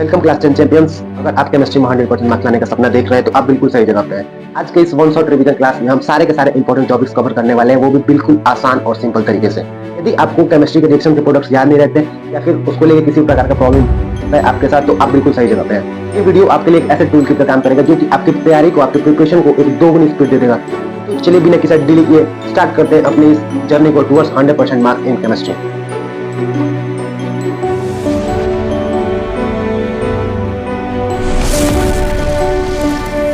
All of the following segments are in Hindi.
Welcome class 10 champions. अगर आप केमिस्ट्री में 100% मार्क्स लाने का सपना देख रहे हैं तो आप बिल्कुल सही जगह पे हैं। आज के इस वन शॉट रिवीजन क्लास में हम सारे के सारे इंपॉर्टेंट टॉपिक्स कवर करने वाले हैं, वो भी बिल्कुल आसान और सिंपल तरीके से। यदि आपको केमिस्ट्री के रिएक्शन के प्रोडक्ट्स याद नहीं रहते या फिर उसको लेकर किसी प्रकार का प्रॉब्लम है आपके साथ, तो आप बिल्कुल सही जगह पे हैं। ये वीडियो आपके लिए एक ऐसे टूल की तरह काम करेगा जो कि आपकी तैयारी को, आपकी प्रिपरेशन को एक दोगुनी स्पीड दे देगा। तो चलिए बिना किसी डिले किए स्टार्ट करते हैं अपनी इस जर्नी को टुवर्ड्स 100% मार्क्स इन केमिस्ट्री।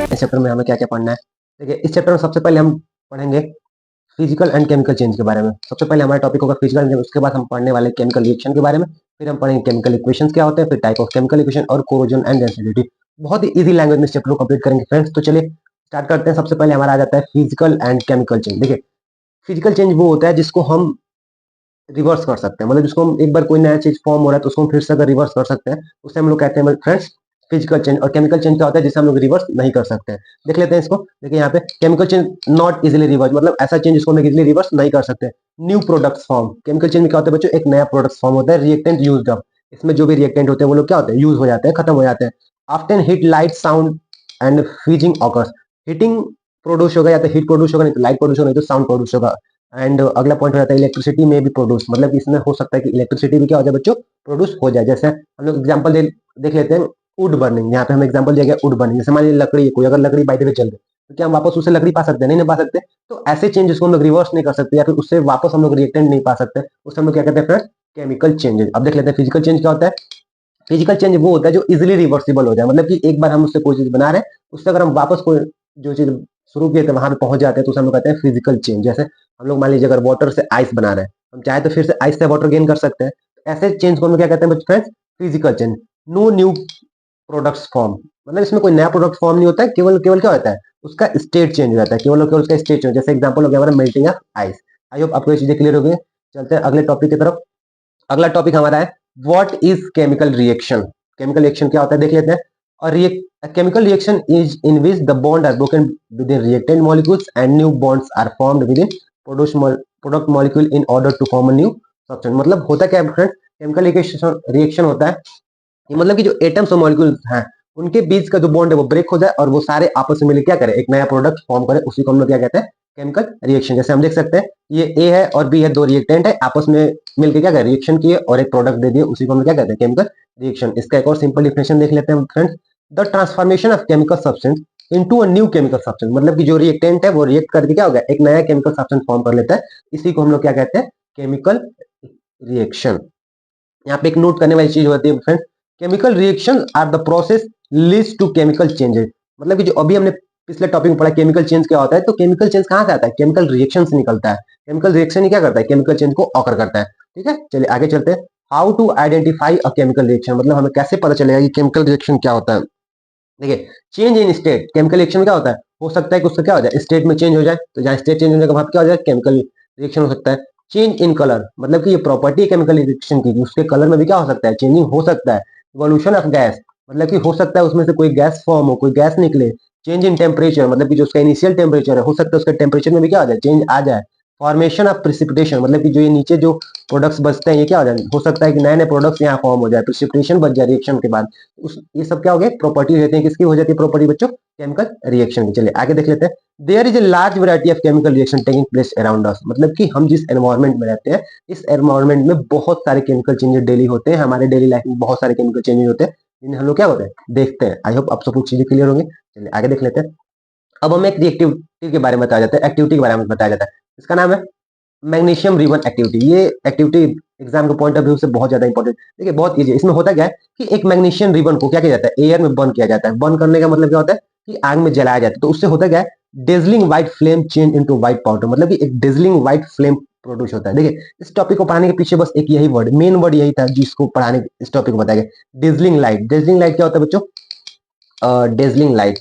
इस चैप्टर में हमें क्या क्या पढ़ना है? देखिए, इस चैप्टर में सबसे पहले हम पढ़ेंगे फिजिकल एंड केमिकल चेंज के बारे में। सबसे पहले हमारा टॉपिक होगा फिजिकल, उसके बाद हम पढ़ने वाले केमिकल रिएक्शन के बारे में, फिर हम पढ़ेंगे केमिकल इक्वेशंस क्या होते हैं, फिर टाइप ऑफ केमिकल इक्वेशन और कोरोजन एंड डेंसिटी। बहुत ही इजी लैंग्वेज में इस चैप्टर को कंप्लीट करेंगे फ्रेंड्स। तो चलिए स्टार्ट करते हैं। सबसे पहले हमारा आ जाता है फिजिकल एंड केमिकल चेंज। देखिए, फिजिकल चेंज वो होता है जिसको हम रिवर्स कर सकते हैं, मतलब जिसको हम एक बार कोई नया चीज फॉर्म हो रहा है तो उसको हम फिर से अगर रिवर्स कर सकते हैं, उससे हम लोग कहते हैं फ्रेंड्स फिजिकल चेंज। और केमिकल चेंज क्या होता है जिसे हम लोग रिवर्स नहीं कर सकते हैं। देख लेते हैं इसको। देखिए यहाँ पे chemical change not easily reverse, मतलब ऐसा चेंज जिसको हम इजिली रिवर्स नहीं कर सकते। New products form, chemical change में क्या होता है बच्चों, एक नया प्रोडक्ट फॉर्म होता है। रिएक्टेंट यूज्ड अप, इसमें जो भी रिएक्टेंट होते हैं वो लोग क्या होते हैं, यूज हो जाते हैं, खत्म हो जाते हैं। After heat light sound and freezing occurs, heating produce होगा या तो हीट प्रोड्यूस होगा, नहीं तो लाइट प्रोड्यूस होगा, नहीं तो साउंड प्रोड्यूस होगा। एंड अगला पॉइंट हो जाता है इलेक्ट्रिसिटी में भी प्रोड्यूस, मतलब इसमें हो सकता है कि इलेक्ट्रिसिटी भी क्या हो जाए बच्चों, प्रोड्यूस हो जाए। जैसे हम लोग एग्जांपल देख लेते हैं वुड बर्निंग। यहाँ पे हम एग्जांपल दिया गया वुड बर्निंग। जैसे मान लीजिए लकड़ी है, कोई अगर लकड़ी बाय द वे जल गई तो क्या हम वापस उससे लकड़ी पा सकते हैं? नहीं, नहीं पा सकते। तो ऐसे चेंज जिसको हम लोग रिवर्स नहीं कर सकते या फिर उससे वापस हम लोग रिएक्टेंट नहीं पा सकते, उससे हम लोग क्या कहते हैं फ्रेंड्स, केमिकल चेंजेस। अब देख लेते हैं फिजिकल चेंज क्या होता है। फिजिकल चेंज वो होता है जो इजिली रिवर्सिबल हो जाए, मतलब कि एक बार हम उससे कोई चीज बना रहे हैं, उससे अगर हम वापस कोई जो चीज शुरू किए थे वहां पे पहुंच जाते हैं तो उसे हम लोग कहते हैं फिजिकल चेंज। जैसे हम लोग मान लीजिए अगर वाटर से आइस बना रहे हैं, हम चाहे तो फिर से आइस से वाटर गेन कर सकते हैं। ऐसे चेंज को हम लोग क्या कहते हैं friends, physical change. No new products form, मतलब इसमें कोई नया प्रोडक्ट फॉर्म नहीं होता है, केवल केवल क्या होता है, उसका स्टेट चेंज हो जाता है, केवल केवल उसका स्टेट चेंज। जैसे एग्जांपल हो गया हमारा melting of ice. I hope आपको ये चीजें क्लियर हो गई। चलते हैं अगले टॉपिक की तरफ। अगला टॉपिक हमारा है what is chemical reaction. Chemical reaction क्या होता है देख लेते हैं। और chemical reaction is in which the bond are broken within reactant molecules and new bonds are formed within product molecule in order to form a new substance. मतलब होता क्या है फ्रेंड्स, केमिकल रिएक्शन होता है ये मतलब कि जो एटम्स और मॉलिक्यूल्स हैं उनके बीच का जो बॉन्ड है वो ब्रेक हो जाए और वो सारे आपस में मिलकर क्या करें, एक नया प्रोडक्ट फॉर्म करें, उसी को हम लोग क्या कहते हैं, केमिकल रिएक्शन। जैसे हम देख सकते हैं ये ए है और बी है, दो रिएक्टेंट है, आपस में मिलकर क्या करें, रिएक्शन किए और एक प्रोडक्ट दे दिए, उसी को हम क्या कहते हैं, केमिकल रिएक्शन। इसका एक और सिंपल डिफिनेशन देख लेते हैं friends. The transformation of chemical substance into a new chemical substance, मतलब कि जो रिएक्टेंट है वो रिएक्ट करके क्या होगा, एक नया केमिकल सब्सटेंस फॉर्म कर लेता है, इसी को हम लोग क्या कहते हैं, केमिकल रिएक्शन। यहाँ पे एक नोट करने वाली चीज होती है friends, chemical reaction are the process leads to chemical changes. मतलब कि जो अभी हमने पिछले टॉपिक में पढ़ा केमिकल चेंज क्या होता है, तो केमिकल चेंज कहाँ से आता है, केमिकल रिएक्शन से निकलता है। केमिकल रिएक्शन ही क्या करता है, केमिकल चेंज को ऑकर करता है। ठीक है, चलिए आगे चलते हैं। How to identify a chemical reaction, मतलब हमें कैसे पता चलेगा कि केमिकल रिएक्शन क्या होता है। देखिए, change in state, chemical reaction में क्या होता है, हो सकता है कि उसका क्या हो जाए, स्टेट में चेंज हो जाए, तो जहाँ स्टेट चेंज होने के बाद क्या हो जाए, केमिकल रिएक्शन हो सकता है। चेंज इन कलर, मतलब कि ये प्रॉपर्टी है केमिकल रिएक्शन की, उसके कलर में भी क्या हो सकता है, चेंजिंग हो सकता है। इवोल्यूशन ऑफ गैस, मतलब कि हो सकता है उसमें से कोई गैस फॉर्म हो, कोई गैस निकले। चेंज इन टेम्परेचर, मतलब कि जो उसका इनिशियल टेम्परेचर है, हो सकता है उसके टेम्परेचर में भी क्या आ जाए, चेंज आ जाए। फॉर्मेशन ऑफ प्रिसिपिटेशन, मतलब कि जो ये नीचे जो प्रोडक्ट्स बचते हैं ये क्या हो जाए, हो सकता है कि नए नए प्रोडक्ट्स यहाँ फॉर्म हो जाए, प्रिसिपिटेशन बच जाए रिएक्शन के बाद। ये सब क्या हो गए, प्रॉपर्टी रहती है, किसकी हो जाती है प्रॉपर्टी बच्चों, केमिकल रिएक्शन की। चलिए आगे देख लेते हैं। There is a large variety of chemical reaction taking place around us, मतलब कि हम जिस एनवायरमेंट में रहते हैं इस एनवायरमेंट में बहुत सारे केमिकल चेंजेस डेली होते हैं, हमारे डेली लाइफ में बहुत सारे केमिकल चेंजेस होते हैं जिन्हें हम लोग क्या होते हैं, देखते हैं। आई होप आप सब कुछ चीजें क्लियर होंगी। चलिए आगे देख लेते हैं। अब हमें एक रिएक्टिविटी के बारे में बताया जाता है, एक्टिविटी के बारे में बताया जाता है। इसका नाम है मैग्नीशियम रिबन एक्टिविटी। ये एक्टिविटी एग्जाम के पॉइंट ऑफ व्यू से बहुत ज्यादा इंपॉर्टेंट। देखिए बहुत इजी है। इसमें होता क्या है कि एक मैग्नीशियम रिबन को क्या किया जाता है, एयर में बर्न किया जाता है। बर्न करने का मतलब क्या होता है कि आग में जलाया जाता है। तो उससे होता क्या है, dazzling white flame change into white powder, मतलब कि एक डेजलिंग व्हाइट फ्लेम प्रोड्यूस होता है। देखिए इस टॉपिक को पढ़ाने के पीछे बस एक यही वर्ड, मेन वर्ड यही था जिसको पढ़ाने इस टॉपिक को बताया गया, डेजलिंग लाइट। डेजलिंग लाइट क्या होता है बच्चों, डेजलिंग लाइट।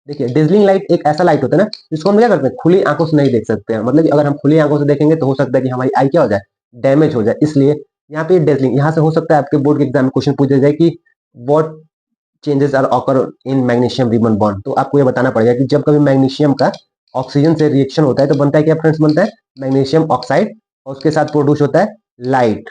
देखिए डेजलिंग लाइट एक ऐसा लाइट होता है ना जिसको हम क्या करते हैं, खुली आंखों से नहीं देख सकते हैं। मतलब कि अगर हम खुली आंखों से देखेंगे तो हो सकता है कि हमारी आई क्या हो जाए, डैमेज हो जाए। इसलिए यहाँ पे डेजलिंग, यहाँ से हो सकता है आपके बोर्ड के एग्जाम में क्वेश्चन पूछा जाए कि what changes are occur in magnesium ribbon bond. तो आपको ये बताना पड़ेगा कि जब कभी मैग्नीशियम का ऑक्सीजन से रिएक्शन होता है तो बनता है क्या फ्रेंड्स, बनता है मैग्नीशियम ऑक्साइड और उसके साथ प्रोड्यूस होता है लाइट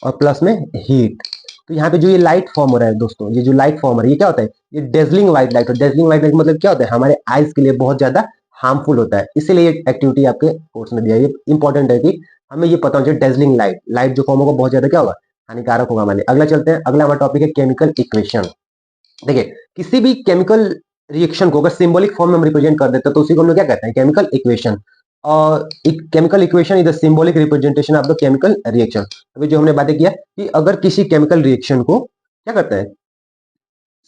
और प्लस में हीट। तो यहाँ पे जो ये लाइट फॉर्म हो रहा है दोस्तों, ये जो लाइट फॉर्म हो रहा है ये क्या होता है, ये डेजलिंग व्हाइट लाइट। और डेजलिंग व्हाइट लाइट मतलब क्या होता है, हमारे आईज के लिए बहुत ज्यादा हार्मफुल होता है, इसीलिए ये एक्टिविटी आपके कोर्स में दिया है। ये इंपॉर्टेंट है कि हमें ये पता होना चाहिए डेजलिंग लाइट, लाइट जो फॉर्म होगा बहुत ज्यादा क्या होगा, हानिकारक होगा हमारे लिए। अगला चलते हैं, अगला हमारा टॉपिक है केमिकल इक्वेशन। देखिए किसी भी केमिकल रिएक्शन को अगर सिंबॉलिक फॉर्म में हम रिप्रेजेंट कर देते हैं तो उसी को हम लोग क्या कहते हैं, केमिकल इक्वेशन। और chemical equation is the symbolic representation of the chemical reaction. अभी जो हमने बातें किया कि अगर किसी केमिकल रिएक्शन को क्या करते हैं,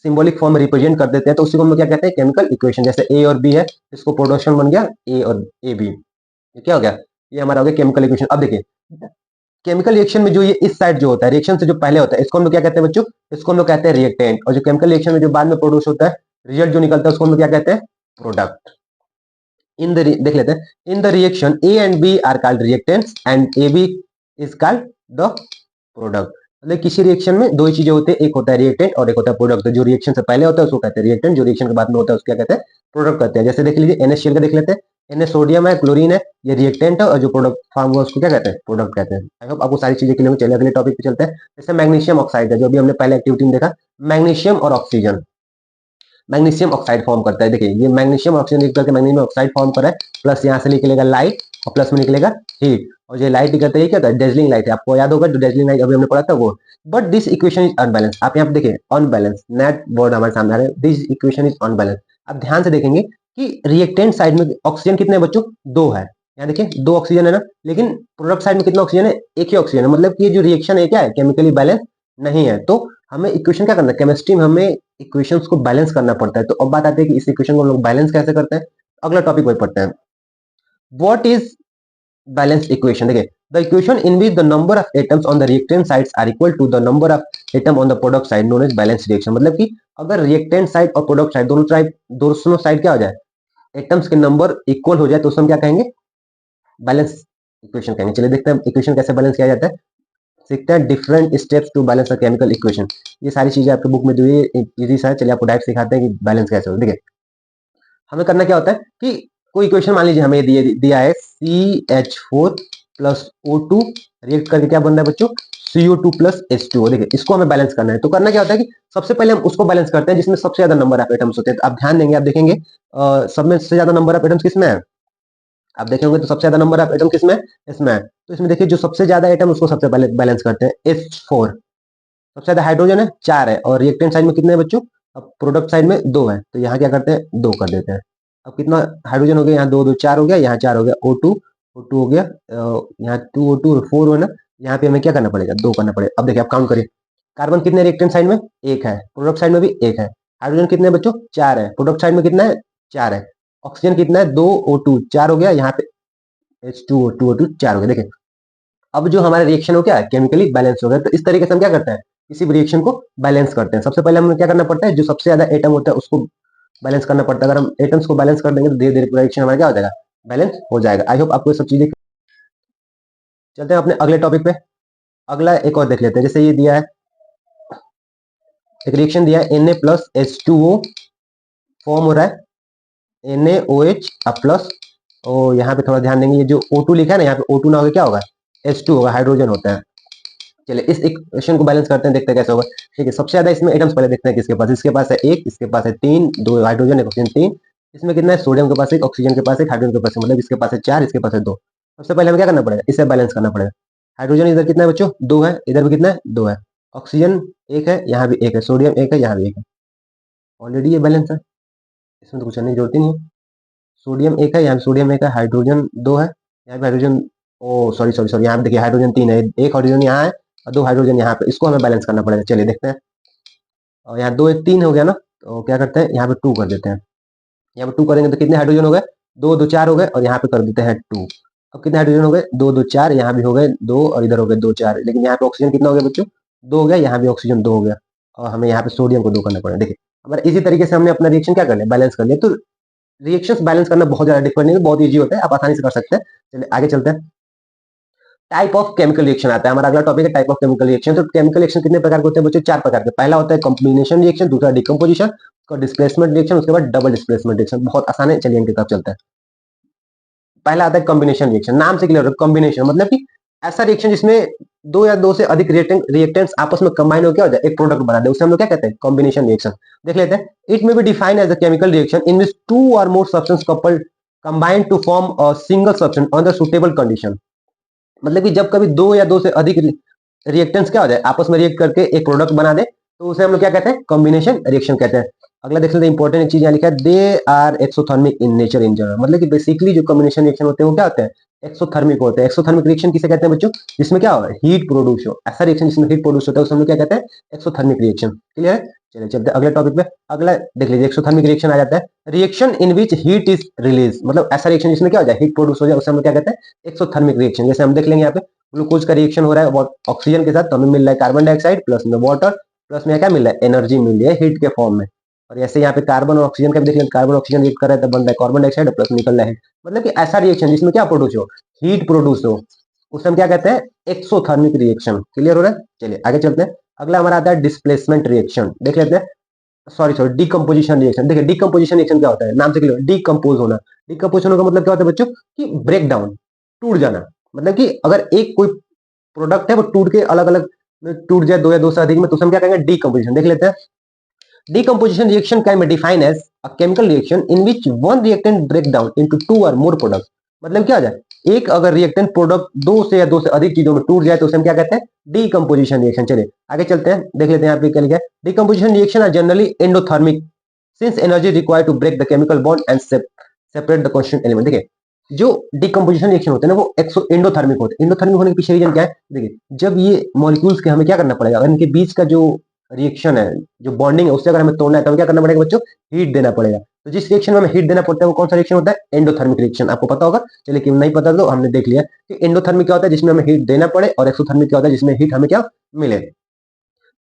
सिंबॉलिक फॉर्म में रिप्रेजेंट कर देते हैं तो उसी को हम लोग क्या कहते हैं, केमिकल इक्वेशन। जैसे ए और बी है, इसको प्रोडक्शन बन गया ए और ए बी, ये क्या हो गया, ये हमारा हो गया केमिकल इक्वेशन। अब देखिए केमिकल रिएक्शन में जो ये इस साइड जो होता है, रिएक्शन से जो पहले होता है, इसको हम लोग क्या कहते हैं बच्चों, इसको हम लोग कहते हैं रिएक्टेंट। और जो केमिकल रिएक्शन में जो बाद में प्रोड्यूस होता है, रिजल्ट जो निकलता है, उसको हम लोग क्या कहते हैं, प्रोडक्ट। इन द देख लेते हैं, in the reaction A and B are called reactants and A B is called the product. मतलब किसी रिएक्शन में दो ही चीजें होती है, एक होता है रिएक्टेंट और एक होता है प्रोडक्ट। तो जो रिएक्शन से पहले होता है उसको कहते हैं रिएक्टेंट, जो रिएक्शन के बाद में होता है उसको क्या कहते हैं, प्रोडक्ट कहते हैं। जैसे देख लीजिए NaCl का देख लेते हैं, Na सोडियम है, क्लोरीन है, ये रिएक्टेंट है, और जो प्रोडक्ट फॉर्म हुआ उसको क्या कहते हैं, प्रोडक्ट कहते हैं। आई होप आपको सारी चीजें क्लियर होंगी। चलिए अगले टॉपिक पे चलते हैं। जैसे मैग्नीशियम ऑक्साइड है, जो अभी हमने पहले एक्टिविटी में देखा, मैग्नीशियम और ऑक्सीजन, मैग्नीशियम ऑक्साइड फॉर्म करता है। देखिए ये मैग्नीशियम ऑक्सीजन एक करके मैग्नीशियम ऑक्साइड फॉर्म कर रहा है, प्लस यहाँ से निकलेगा लाइट और प्लस में निकलेगा हीट। और ये लाइट निकलता है, ये क्या होता है, डेजलिंग लाइट है। आपको याद होगा जो डेजलिंग लाइट अभी हमने पढ़ा था वो। But this equation is unbalance. आप यहाँ पे देखिए अनबैलेंस, नेट वर्ड हमारे सामने आ रहा है, दिस इक्वेशन इज अनबैलेंस। आप ध्यान से देखेंगे कि रिएक्टेंट साइड में ऑक्सीजन कितने हैं बच्चों, दो है। यहाँ देखिए दो ऑक्सीजन है ना, लेकिन प्रोडक्ट साइड में कितना ऑक्सीजन है, एक ही ऑक्सीजन है। मतलब कि ये जो रिएक्शन है क्या है, केमिकली बैलेंस नहीं है। तो हमें इक्वेशन क्या करना है, केमिस्ट्री में हमें इक्वेशंस को बैलेंस करना पड़ता है। तो अब बात आती है कि इस इक्वेशन को हम लोग बैलेंस कैसे करते हैं। अगला टॉपिक वही पढ़ते हैं, व्हाट इज बैलेंस इक्वेशन। देखिए the equation in which the number of atoms on the reactant sides are equal to the number of atom on the product side known as balance reaction. मतलब कि अगर रिएक्टेंट साइड और प्रोडक्ट साइड दोनों साइड क्या हो जाए, एटम्स के नंबर इक्वल हो जाए, तो उसको हम क्या कहेंगे, बैलेंस इक्वेशन कहेंगे। चलिए देखते हैं इक्वेशन कैसे बैलेंस किया जाता है, सीखते हैं different steps to balance a chemical equation. ये सारी चीजें आपके बुक में दी हुई है, इजी सा है। चलिए आपको डायरेक्ट सिखाते हैं कि बैलेंस कैसे होता है। देखिए हमें करना क्या होता है कि कोई इक्वेशन मान लीजिए हमें दिया है CH4 प्लस O2 रिएक्ट करके क्या बन रहा है बच्चों, CO2 प्लस H2O। देखिए इसको हमें बैलेंस करना है। तो करना क्या होता है कि सबसे पहले हम उसको बैलेंस करते हैं जिसमें सबसे ज्यादा नंबर ऑफ एटम्स होते हैं। तो आप ध्यान देंगे, आप देखेंगे सब में से ज्यादा नंबर ऑफ एटम्स किसमें है, आप देखेंगे तो सबसे ज्यादा नंबर ऑफ एटम किसमें है, इसमें है। तो इसमें देखिए जो सबसे ज्यादा एटम उसको सबसे पहले बैलेंस करते हैं, H4। सबसे ज्यादा हाइड्रोजन है 4 है, और रिएक्टेंट साइड में कितने हैं बच्चों, अब प्रोडक्ट साइड में 2 है, तो यहाँ क्या करते हैं 2 कर देते हैं। अब कितना हाइड्रोजन हो गया, यहाँ 2 2 4 हो गया, यहाँ 4 हो गया, O2 हो गया, यहाँ 2 O2 और 4 है ना, यहाँ पे हमें क्या करना पड़ेगा, 2 करना पड़ेगा। अब देखिए आप काउंट करिए, कार्बन कितने रिएक्टेंट साइड में, 1 है, प्रोडक्ट साइड में भी 1 है। हाइड्रोजन कितने हैं बच्चों, 4 है, प्रोडक्ट साइड में कितना है, 4 है। ऑक्सीजन कितना है, 2 O2 4 हो गया, यहाँ पे H2O2 4 हो गया। देखिए अब जो हमारा रिएक्शन हो क्या है, केमिकली बैलेंस हो गया। तो इस तरीके से हम क्या करते हैं, किसी भी रिएक्शन को बैलेंस करते हैं। सबसे पहले हमें क्या करना पड़ता है, जो सबसे ज्यादा एटम होता है उसको बैलेंस करना पड़ता है। अगर हम एटम्स को बैलेंस कर देंगे तो धीरे धीरे पूरा रिएक्शन हमारा क्या हो जाएगा, बैलेंस हो जाएगा। आई होप आपको ये सब चीजें। चलते हैं अपने अगले टॉपिक पे। अगला एक और देख लेते हैं। जैसे ये दिया है, एक रिएक्शन दिया है, Na प्लस H2O फॉर्म हो रहा है, NaOH प्लस, और यहाँ पे थोड़ा ध्यान देंगे, ये जो O2 लिखा है ना, यहाँ पे O2 ना होगा क्या होगा, H2 होगा, हाइड्रोजन होता है। चलिए इस इक्वेशन को बैलेंस करते हैं, देखते हैं कैसे होगा। ठीक है, सबसे ज्यादा इसमें एटम्स पहले देखते हैं किसके पास, इसके पास है 1, इसके पास है 3, 2 हाइड्रोजन 1 ऑक्सीजन 3। इसमें कितना है, सोडियम के पास 1, ऑक्सीजन के पास 1, हाइड्रोजन के पास 1, मतलब इसके पास है 4, इसके पास है 2। सबसे पहले हमें क्या करना पड़ेगा, इसे बैलेंस करना पड़ेगा। हाइड्रोजन इधर कितना है बच्चों, 2 है, इधर भी कितना है, 2 है। ऑक्सीजन 1 है, यहाँ भी 1 है, सोडियम 1 है, यहाँ भी 1 है। ऑलरेडी ये बैलेंस है, इसमें तो कुछ करने की जरूरत ही नहीं है। सोडियम 1 है, यहाँ सोडियम 1 है, हाइड्रोजन 2 है, यहाँ पे हाइड्रोजन, ओ सॉरी सॉरी सॉरी, यहाँ पे देखिए हाइड्रोजन 3 है, 1 हाइड्रोजन यहाँ है और 2 हाइड्रोजन यहाँ पे, इसको हमें बैलेंस करना पड़ेगा। चलिए देखते हैं। और यहाँ 2 1 3 हो गया ना, तो क्या करते हैं, यहाँ पे 2 कर देते हैं। यहाँ पे 2 करेंगे तो कितने हाइड्रोजन हो गए, 2 2 4 हो गए, और यहाँ पे कर देते हैं 2। अब कितने हाइड्रोजन हो गए, 2 2 4, यहाँ भी हो गए 2, और इधर हो गए 2 4। लेकिन यहाँ पे ऑक्सीजन कितना हो गया बच्चों, 2 हो गया, यहाँ भी ऑक्सीजन 2 हो गया, और हमें यहाँ पे सोडियम को 2 करना पड़ेगा। देखिए अगर इसी तरीके से हमने अपना रिएक्शन क्या कर लिया, बैलेंस कर लिया। तो रिएक्शंस बैलेंस करना बहुत ज्यादा डिफिकल्ट नहीं है, बहुत ईजी होता है, आप आसानी से कर सकते हैं। चलिए आगे चलते हैं। टाइप ऑफ केमिकल रिएक्शन आता है, हमारा अगला टॉपिक है टाइप ऑफ केमिकल रिएक्शन। तो केमिकल रिएक्शन कितने प्रकार के होते हैं बच्चों, 4 प्रकार के। पहला होता है कॉम्बिनेशन रिएक्शन, दूसरा डिकम्पोजिशन, उसका डिस्प्लेसमेंट रिएक्शन, उसके बाद डबल डिस्प्लेसमेंट रिएक्शन। बहुत आसान है, चलिए इनकी तरफ चलते हैं। पहला आता है कॉम्बिनेशन रिएक्शन, नाम से क्लियर हो, कॉम्बिनेशन मतलब कि ऐसा रिएक्शन जिसमें दो या दो से अधिक रिएक्टेंट्स आपस में कंबाइन होकर क्या हो जाए एक प्रोडक्ट बना दे, उसे हम लोग क्या कहते हैं, कॉम्बिनेशन रिएक्शन। देख लेते हैं, it may be defined as a chemical reaction in which two or more substance coupled combine to form a single substance under suitable condition. मतलब कि जब कभी दो या दो से अधिक रिएक्टेंट्स क्या हो जाए आपस में रिएक्ट करके एक प्रोडक्ट बना दे, तो उसे हम लोग क्या कहते हैं, कॉम्बिनेशन रिएक्शन कहते हैं। अगला देख लेते हैं, इंपॉर्टेंट चीज यहाँ लिखा है, they are exothermic in nature in general. मतलब कि बेसिकली जो कॉम्बिनेशन रिएक्शन होते हैं वो क्या होते हैं, एक्सोथर्मिक होते हैं। एक्सोथर्मिक रिएक्शन किसे कहते हैं बच्चों, जिसमें क्या हो हीट प्रोड्यूस हो। ऐसा रिएक्शन जिसमें हीट प्रोड्यूस होता है उसे हम लोग क्या कहते हैं, एक्सोथर्मिक रिएक्शन। क्लियर है, चलिए चलते हैं अगले टॉपिक पे। अगला देख लीजिए, एक्सोथर्मिक रिएक्शन आ जाता है, reaction in which heat is release. मतलब ऐसा रिएक्शन जिसमें क्या हो जाए, हीट प्रोड्यूस हो जाए, उसे हम लोग क्या कहते हैं, एक्सोथर्मिक रिएक्शन। जैसे हम देख लेंगे यहाँ पे, ग्लूकोज का रिएक्शन हो रहा है ऑक्सीजन के साथ, तो हमें मिल रहा है कार्बन डाइऑक्साइड प्लस में वाटर, प्लस में क्या मिल रहा है, एनर्जी मिल रही है हीट के फॉर्म में। और ऐसे यहाँ पे कार्बन और ऑक्सीजन का भी देख लें, कार्बन ऑक्सीजन रिएक्ट कर रहा है तो बन रहा है कार्बन डाइऑक्साइड प्लस निकल रहा है हीट। मतलब कि ऐसा रिएक्शन जिसमें क्या प्रोड्यूस हो, हीट प्रोड्यूस हो, उसे हम क्या कहते हैं, एक्सोथर्मिक रिएक्शन। क्लियर हो रहा है, चलिए आगे चलते हैं। अगला हमारा आता है डिस्प्लेसमेंट रिएक्शन। देख लेते हैं, सॉरी डिकम्पोजिशन रिएक्शन। देखिए डिकम्पोजिशन रिएक्शन क्या होता है, नाम से क्लियर, डिकम्पोज होना। डिकम्पोजिशन का मतलब क्या होता है बच्चों, कि ब्रेक डाउन, टूट जाना। मतलब कि अगर एक कोई प्रोडक्ट है वो टूट के अलग अलग टूट जाए दो या दो से अधिक में, तो हम क्या कहेंगे, डीकंपोजिशन। देख लेते हैं, decomposition reaction can be defined as a chemical reaction in which one reactant break down into two or more products। मतलब क्या हो जाए, एक अगर रिएक्टेंट प्रोडक्ट दो से या दो से अधिक चीजों में टूट जाए तो उसे हम क्या कहते हैं, डीकंपोजिशन रिएक्शन। चलिए आगे चलते हैं, देख लेते हैं यहाँ पे क्या लिखा है, decomposition reaction are generally endothermic since energy required to break the chemical bond and separate the constituent element. देखिए जो डिकम्पोजिशन रिएक्शन होते हैं ना वो एंडोथर्मिक होते हैं। एंडोथर्मिक होने के पीछे रीजन क्या है, देखिए जब ये मॉलिक्यूल्स के हमें क्या करना पड़ेगा, अगर इनके बीच का जो रिएक्शन है, जो बॉन्डिंग है, उससे अगर हमें तोड़ना है तो हमें क्या करना पड़ेगा बच्चों, हीट देना पड़ेगा। तो जिस रिएक्शन में हमें हीट देना पड़ता है वो कौन सा रिएक्शन होता है, एंडोथर्मिक रिएक्शन। आपको पता होगा, चलिए कि नहीं पता तो हमने देख लिया कि एंडोथर्मिक क्या होता है, जिसमें हमें हीट देना पड़े, और एक्सोथर्मिक क्या होता है, जिसमें हीट हमें क्या मिले।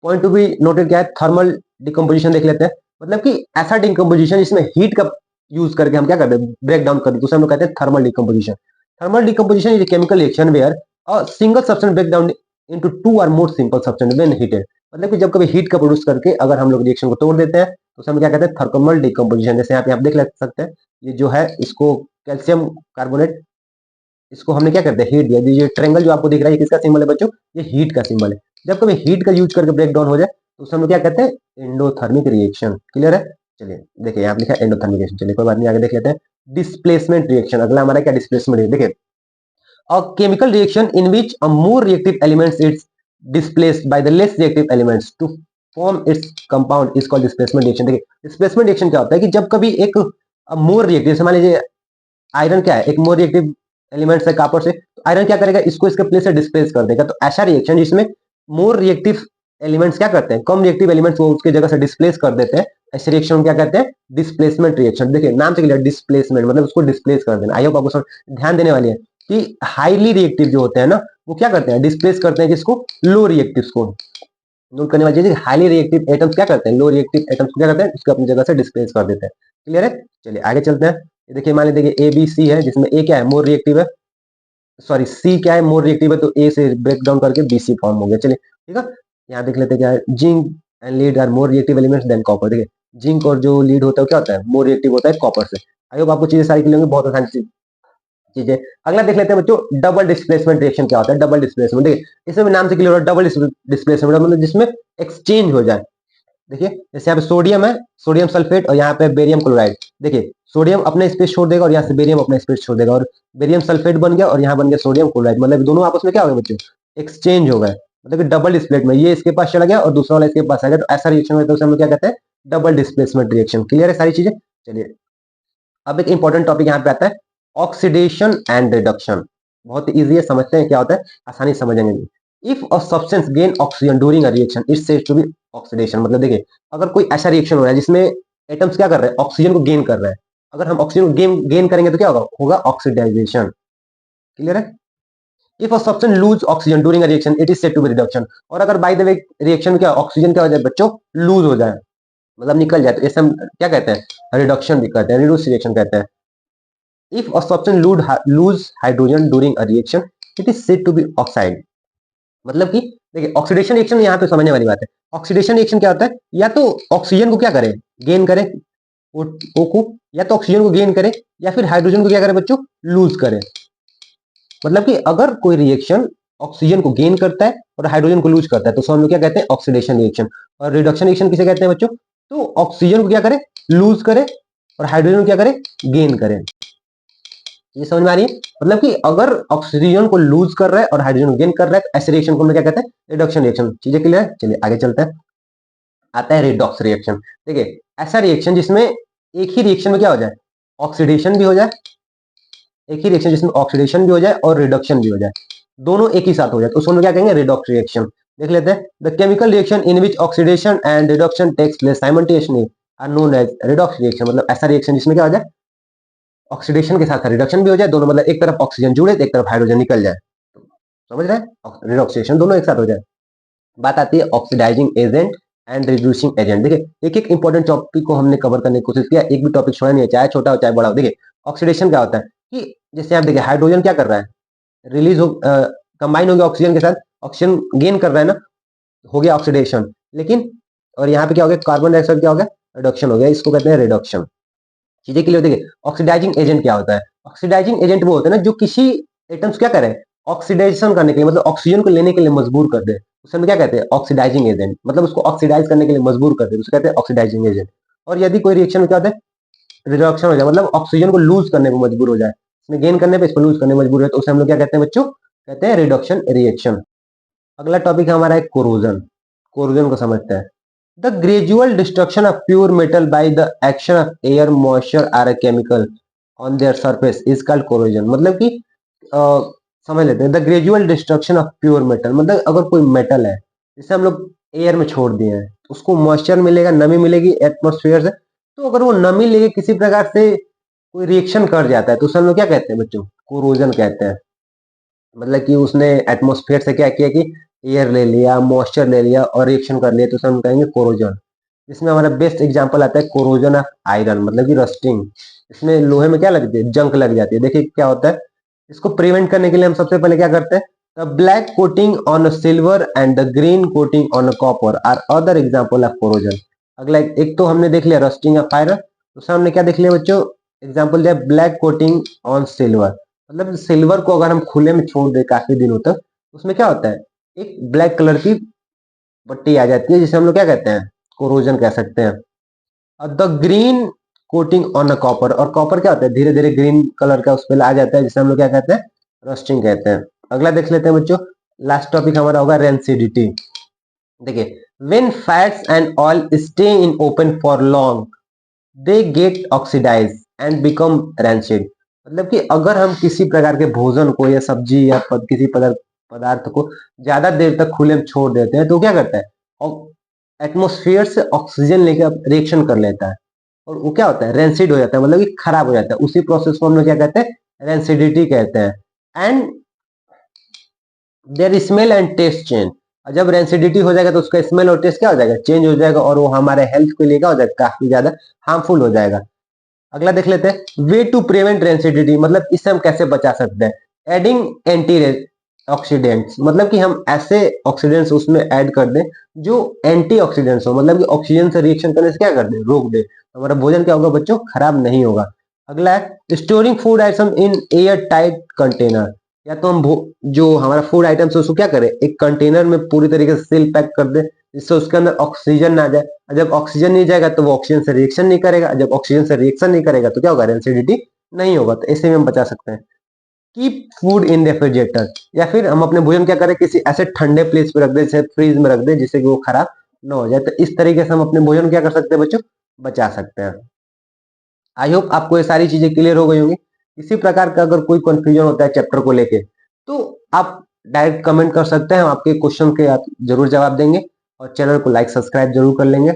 पॉइंट टू बी नोटेड क्या है, थर्मल डिकम्पोजिशन देख लेते हैं। मतलब कि ऐसा डिकम्पोजिशन जिसमें हीट का यूज करके हम क्या करते हैं, ब्रेक डाउन करते हैं, तो उसे हम लोग कहते हैं thermal decomposition. Thermal decomposition is chemical reaction where a single substance break down into two or more simple substance when heated. मतलब कि जब कभी हीट का प्रोड्यूस करके अगर हम लोग रिएक्शन को तोड़ देते हैं तो उसे हम क्या कहते हैं, थर्मल डिकम्पोजिशन। जैसे यहाँ पे आप देख सकते हैं, ये जो है इसको कैल्शियम कार्बोनेट, इसको हमने क्या करते हैं, हीट दिया। ये ट्रायंगल जो आपको दिख रहा है ये किसका सिंबल है बच्चों, ये हीट का सिंबल है। जब कभी हीट का यूज करके ब्रेक डाउन हो जाए तो उसे हम लोग क्या कहते हैं, एंडोथर्मिक रिएक्शन। क्लियर है, चलिए देखिए यहाँ पे लिखा है एंडोथर्मिक रिएक्शन। चलिए कोई बात नहीं, आगे देख लेते हैं, डिस्प्लेसमेंट रिएक्शन। अगला हमारा क्या, डिस्प्लेसमेंट रिएक्शन। देखिए a chemical reaction in which a more reactive elements is displaced by the less reactive elements to form its compound is called displacement reaction। देखिए displacement reaction क्या होता है कि जब कभी एक मोर रिएक्टिव, मान लीजिए आयरन क्या है, एक मोर रिएक्टिव एलिमेंट्स है कॉपर से, तो आयरन क्या करेगा, इसको इसके प्लेस से डिस्प्लेस कर देगा। तो ऐसा रिएक्शन जिसमें मोर रिएक्टिव एलिमेंट्स क्या करते हैं, कम रिएक्टिव एलिमेंट्स वो उसकी जगह से डिस्प्लेस कर देते हैं, ऐसे रिएक्शन क्या कहते हैं, डिस्प्लेसमेंट रिएक्शन। देखिए नाम से क्लियर, डिस्प्लेसमेंट मतलब उसको डिस्प्लेस कर देना। आई होप आपको ध्यान देने वाली है कि हाईली रिएक्टिव जो होते हैं ना वो क्या करते हैं, डिस्प्लेस करते हैं किसको, लो रिएक्टिव्स को। नोट करने वाली चीज, हाईली रिएक्टिव एटम्स क्या करते हैं, लो रिएक्टिव एटम्स को क्या करते हैं, उसको अपनी जगह से डिस्प्लेस कर देते हैं। क्लियर है, चलिए आगे चलते हैं। ये देखिए मान लीजिए ए बी सी है, जिसमें ए क्या है, मोर रिएक्टिव है, सॉरी सी क्या है, मोर रिएक्टिव है, तो ए से ब्रेक डाउन करके बी सी फॉर्म हो गया। चलिए ठीक है, यहाँ देख लेते हैं क्या है, zinc and lead are more reactive elements than copper. देखिए जिंक और जो लीड होता है क्या होता है, मोर रिएक्टिव होता है कॉपर से। आई होप आपको चीजें सारी क्लियर होंगी, बहुत आसान चीजें। अगला देख लेते हैं बच्चों, डबल डिस्प्लेसमेंट रिएक्शन क्या होता है, डबल डिस्प्लेसमेंट। देखिए इसमें नाम से क्लियर हो, डबल डिस्प्लेसमेंट मतलब जिसमें एक्सचेंज हो जाए। देखिए जैसे यहाँ पे सोडियम है, सोडियम सल्फेट, और यहाँ पे बेरियम क्लोराइड। देखिए सोडियम अपना स्पेस छोड़ देगा और यहाँ से बेरियम अपना स्पेस छोड़ देगा, और बेरियम सल्फेट बन गया और यहाँ बन गया सोडियम क्लोराइड। मतलब दोनों आपस में क्या हो गया बच्चों, एक्सचेंज हो गए। मतलब कि डबल डिस्प्लेट में ये इसके पास चला गया और दूसरा वाला इसके पास आ गया, तो ऐसा रिएक्शन होता है, उसे हम लोग क्या कहते हैं, डबल डिस्प्लेसमेंट रिएक्शन। क्लियर है सारी चीजें, चलिए अब एक इंपॉर्टेंट टॉपिक यहाँ पे आता है, ऑक्सीडेशन एंड रिडक्शन। बहुत इजी है, समझते हैं क्या होता है, आसानी से समझेंगे। If a substance gain oxygen during a reaction it's said to be oxidation. मतलब देखिए अगर कोई ऐसा रिएक्शन हो रहा है जिसमें एटम्स क्या कर रहे हैं, ऑक्सीजन को गेन कर रहे हैं, अगर हम ऑक्सीजन को गेन करेंगे तो क्या होगा, होगा ऑक्सीडाइजेशन। क्लियर है, if a substance lose oxygen during a reaction it is said to be reduction. और अगर बाय द वे रिएक्शन में क्या ऑक्सीजन क्या हो जाए बच्चों, लूज हो जाए, मतलब निकल जाए, तो इसे हम क्या कहते हैं, रिडक्शन भी कहते हैं, रिड्यूस रिएक्शन कहते हैं। If a substance lose hydrogen during a reaction, it is said to be oxide। मतलब कि देखिए ऑक्सीडेशन रिएक्शन यहाँ पे समझने वाली बात है। ऑक्सीडेशन रिएक्शन क्या होता है, या तो ऑक्सीजन को क्या करे, गेन करे, ओ को, या तो ऑक्सीजन को गेन करे या फिर हाइड्रोजन को क्या करे बच्चों, लूज करे। मतलब कि अगर कोई रिएक्शन ऑक्सीजन को गेन करता है और हाइड्रोजन को लूज करता है, तो उसको हम लोग क्या कहते हैं, ऑक्सीडेशन रिएक्शन। और रिडक्शन रिएक्शन किसे कहते हैं बच्चों, तो ऑक्सीजन को क्या करे, लूज करे, और हाइड्रोजन को क्या करे, गेन करे। ये समझ में आ रही है, मतलब कि अगर ऑक्सीजन को लूज कर रहा है और हाइड्रोजन को गेन कर रहा है, तो ऐसे रिएक्शन को हम क्या कहते हैं, रिडक्शन रिएक्शन। चीजें क्लियर है, चलिए आगे चलते हैं। आता है रिडॉक्स रिएक्शन। देखिए ऐसा रिएक्शन जिसमें एक ही रिएक्शन में क्या हो जाए, ऑक्सीडेशन भी हो जाए, एक ही रिएक्शन जिसमें ऑक्सीडेशन भी हो जाए और रिडक्शन भी हो जाए, दोनों एक ही साथ हो जाए, तो उसको हम क्या कहेंगे, रिडॉक्स रिएक्शन। देख लेते हैं, the chemical reaction in which oxidation and reduction takes place simultaneously are known as redox reaction. मतलब ऐसा रिएक्शन जिसमें क्या हो जाए, ऑक्सीडेशन के साथ रिडक्शन भी हो जाए, दोनों मतलब एक तरफ ऑक्सीजन जुड़े एक तरफ हाइड्रोजन निकल जाए, समझ रहे हैं, रिडॉक्स रिएक्शन दोनों एक साथ हो जाए। बात आती है oxidising agent and reducing agent. देखिए एक एक इंपॉर्टेंट टॉपिक को हमने कवर करने की कोशिश किया, एक भी टॉपिक छोड़ा नहीं है, चाहे छोटा हो चाहे बड़ा हो। देखिए ऑक्सीडेशन क्या होता है कि जैसे आप देखिए हाइड्रोजन क्या कर रहा है, रिलीज हो, कंबाइन हो गया ऑक्सीजन के साथ, ऑक्सीजन गेन कर रहा है ना, हो गया ऑक्सीडेशन। लेकिन और यहाँ पे क्या हो गया, कार्बन डाइऑक्साइड क्या हो गया, रिडक्शन हो गया, इसको कहते हैं रिडक्शन। चीजें क्लियर। देखिए ऑक्सीडाइजिंग एजेंट क्या होता है, ऑक्सीडाइजिंग एजेंट वो होता है ना जो किसी एटम्स क्या करे, ऑक्सीडेशन करने के लिए, मतलब ऑक्सीजन को लेने के लिए मजबूर कर दे, उसे हम क्या कहते हैं, ऑक्सीडाइजिंग एजेंट। मतलब उसको ऑक्सीडाइज करने के लिए मजबूर कर दे, उसे कहते हैं ऑक्सीडाइजिंग एजेंट। और यदि कोई रिएक्शन में क्या होता है, रिडक्शन हो जाए, मतलब ऑक्सीजन को लूज करने पर मजबूर हो जाए, इसमें गेन करने पे इसको लूज करने पर मजबूर है, तो उसे हम लोग क्या कहते हैं बच्चों, कहते हैं रिडक्शन रिएक्शन। अगला टॉपिक हमारा है कोरोजन। कोरोजन को समझते हैं। The gradual destruction of pure metal by the action of air, moisture or chemical on their surface is called corrosion. मतलब कि समझ लेते हैं, the gradual destruction of pure metal, मतलब अगर कोई मेटल है जिसे हम लोग एयर में छोड़ दिए हैं, उसको मॉइस्चर मिलेगा, नमी मिलेगी एटमोस्फेयर से, तो अगर वो नमी लेके किसी प्रकार से कोई रिएक्शन कर जाता है, तो उसे हम लोग क्या कहते हैं बच्चों, कोरोजन कहते हैं। मतलब कि उसने एटमोस्फेयर से क्या किया कि एयर ले लिया, मॉइस्चर ले लिया और रिएक्शन कर लिया, तो उसे हम कहेंगे कोरोजन। इसमें हमारा बेस्ट एग्जांपल आता है कोरोजन ऑफ आयरन, मतलब कि रस्टिंग। इसमें लोहे में क्या लगती है, जंक लग जाती है। देखिए क्या होता है, इसको प्रिवेंट करने के लिए हम सबसे पहले क्या करते हैं, the black coating on silver and the green coating on copper are other example of corrosion. अगला एक तो हमने देख लिया रस्टिंग ऑफ आयरन, दूसरा हमने क्या देख लिया बच्चों, एग्जाम्पल दिया ब्लैक कोटिंग ऑन सिल्वर। मतलब सिल्वर को अगर हम खुले में छोड़ दे काफी दिनों तक, उसमें क्या होता है, एक ब्लैक कलर की पट्टी आ जाती है, जिसे हम लोग क्या कहते हैं, कोरोजन कह सकते हैं। और the green coating on a copper, और कॉपर क्या होता है, धीरे धीरे ग्रीन कलर का उस पर आ जाता है, जिसे हम लोग क्या कहते हैं, रस्टिंग कहते हैं। अगला देख लेते हैं बच्चों, लास्ट टॉपिक हमारा होगा रेंसिडिटी। देखिए when fats and oil stay in open for long they get oxidise and become rancid. मतलब कि अगर हम किसी प्रकार के भोजन को या सब्जी या किसी पदार्थ को ज्यादा देर तक खुले में छोड़ देते हैं, तो क्या करता है, एटमोस्फियर से ऑक्सीजन लेकर रिएक्शन कर लेता है, और वो क्या होता है, रेंसिड हो जाता है, मतलब कि खराब हो जाता है। उसी प्रोसेस को हम लोग क्या कहते हैं, रेंसिडिटी कहते हैं। And their smell and taste change. और जब रेंसिडिटी हो जाएगा तो उसका स्मेल और टेस्ट क्या हो जाएगा, चेंज हो जाएगा, और वो हमारे हेल्थ के लिए क्या हो जाएगा, काफी ज्यादा हार्मफुल हो जाएगा। अगला देख लेते हैं, वे टू प्रिवेंट रेंसिडिटी, मतलब इससे हम कैसे बचा सकते हैं, एडिंग एंटी ऑक्सीडेंट्स। मतलब कि हम ऐसे ऑक्सीडेंट्स उसमें ऐड कर दें जो एंटी ऑक्सीडेंट्स हो, मतलब कि ऑक्सीजन से रिएक्शन करने से क्या कर दे, रोक दे, तो हमारा भोजन क्या होगा बच्चों, खराब नहीं होगा। अगला है storing food item in air tight container. या तो हम जो हमारा फूड आइटम्स है उसको क्या करें, एक कंटेनर में पूरी तरीके से सील पैक कर दे, जिससे उसके अंदर ऑक्सीजन ना जाए। और जब ऑक्सीजन नहीं जाएगा तो वो ऑक्सीजन से रिएक्शन नहीं करेगा, जब ऑक्सीजन से रिएक्शन नहीं करेगा तो क्या होगा, रेंसिडिटी नहीं होगा। तो ऐसे में हम बचा सकते हैं। कीप फूड इन रेफ्रिजरेटर, या फिर हम अपने भोजन क्या करें, किसी ऐसे ठंडे प्लेस पे रख दे, जैसे फ्रीज में रख दे, जिससे कि वो खराब ना हो जाए। तो इस तरीके से हम अपने भोजन क्या कर सकते हैं बच्चों, बचा सकते हैं। आई होप आपको ये सारी चीजें क्लियर हो गई होंगी। इसी प्रकार का अगर कोई कंफ्यूजन होता है चैप्टर को लेके, तो आप डायरेक्ट कमेंट कर सकते हैं, हम आपके क्वेश्चन के आप जरूर जवाब देंगे। और चैनल को लाइक सब्सक्राइब जरूर कर लेंगे।